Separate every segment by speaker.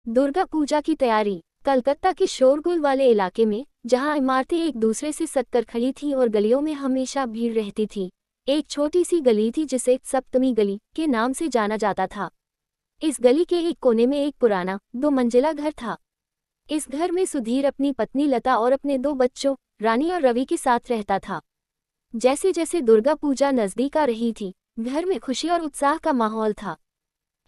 Speaker 1: दुर्गा पूजा की तैयारी। कलकत्ता के शोरगुल वाले इलाके में, जहां इमारतें एक दूसरे से सटकर खड़ी थीं और गलियों में हमेशा भीड़ रहती थी, एक छोटी सी गली थी जिसे सप्तमी गली के नाम से जाना जाता था। इस गली के एक कोने में एक पुराना 2 मंजिला घर था। इस घर में सुधीर अपनी पत्नी लता और अपने 2 बच्चों रानी और रवि के साथ रहता था। जैसे जैसे दुर्गा पूजा नजदीक आ रही थी, घर में खुशी और उत्साह का माहौल था।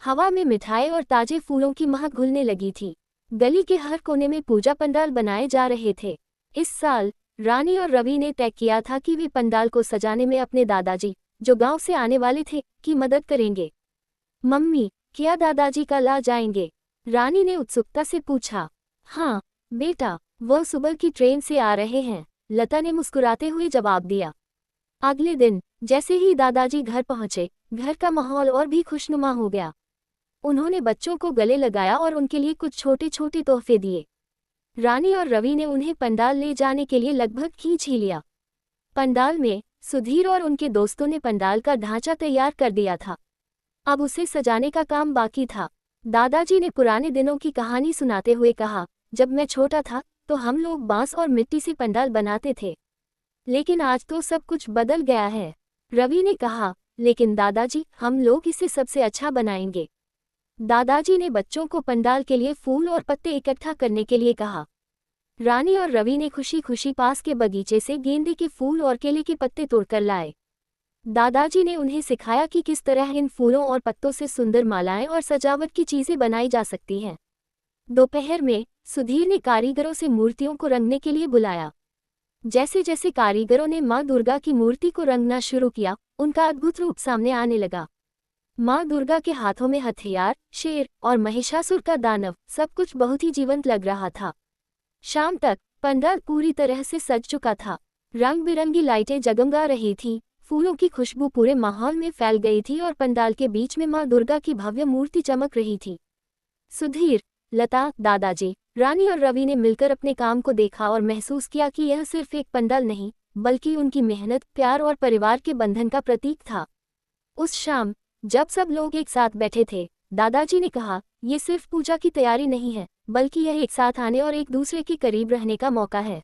Speaker 1: हवा में मिठाई और ताजे फूलों की महक घुलने लगी थी। गली के हर कोने में पूजा पंडाल बनाए जा रहे थे। इस साल रानी और रवि ने तय किया था कि वे पंडाल को सजाने में अपने दादाजी, जो गांव से आने वाले थे, की मदद करेंगे। मम्मी, क्या दादाजी कल आ जाएंगे? रानी ने उत्सुकता से पूछा। हाँ बेटा, वह सुबह की ट्रेन से आ रहे हैं, लता ने मुस्कुराते हुए जवाब दिया। अगले दिन जैसे ही दादाजी घर पहुंचे, घर का माहौल और भी खुशनुमा हो गया। उन्होंने बच्चों को गले लगाया और उनके लिए कुछ छोटे छोटे तोहफे दिए। रानी और रवि ने उन्हें पंडाल ले जाने के लिए लगभग खींच ही लिया। पंडाल में सुधीर और उनके दोस्तों ने पंडाल का ढांचा तैयार कर दिया था। अब उसे सजाने का काम बाकी था। दादाजी ने पुराने दिनों की कहानी सुनाते हुए कहा, जब मैं छोटा था तो हम लोग बांस और मिट्टी से पंडाल बनाते थे, लेकिन आज तो सब कुछ बदल गया है। रवि ने कहा, लेकिन दादाजी, हम लोग इसे सबसे अच्छा बनाएंगे। दादाजी ने बच्चों को पंडाल के लिए फूल और पत्ते इकट्ठा करने के लिए कहा। रानी और रवि ने खुशी खुशी पास के बगीचे से गेंदे के फूल और केले के पत्ते तोड़कर लाए। दादाजी ने उन्हें सिखाया कि किस तरह इन फूलों और पत्तों से सुंदर मालाएं और सजावट की चीजें बनाई जा सकती हैं। दोपहर में सुधीर ने कारीगरों से मूर्तियों को रंगने के लिए बुलाया। जैसे जैसे कारीगरों ने माँ दुर्गा की मूर्ति को रंगना शुरू किया, उनका अद्भुत रूप सामने आने लगा। माँ दुर्गा के हाथों में हथियार, शेर और महिषासुर का दानव, सब कुछ बहुत ही जीवंत लग रहा था। शाम तक पंडाल पूरी तरह से सज चुका था। रंग बिरंगी लाइटें जगमगा रही थीं, फूलों की खुशबू पूरे माहौल में फैल गई थी और पंडाल के बीच में माँ दुर्गा की भव्य मूर्ति चमक रही थी। सुधीर, लता, दादाजी, रानी और रवि ने मिलकर अपने काम को देखा और महसूस किया कि यह सिर्फ एक पंडाल नहीं, बल्कि उनकी मेहनत, प्यार और परिवार के बंधन का प्रतीक था। उस शाम जब सब लोग एक साथ बैठे थे, दादाजी ने कहा, ये सिर्फ पूजा की तैयारी नहीं है, बल्कि यह एक साथ आने और एक दूसरे के करीब रहने का मौका है।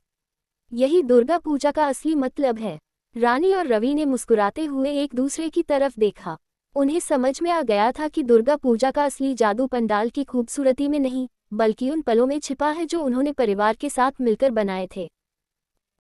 Speaker 1: यही दुर्गा पूजा का असली मतलब है। रानी और रवि ने मुस्कुराते हुए एक दूसरे की तरफ देखा। उन्हें समझ में आ गया था कि दुर्गा पूजा का असली जादू पंडाल की खूबसूरती में नहीं, बल्कि उन पलों में छिपा है जो उन्होंने परिवार के साथ मिलकर बनाए थे।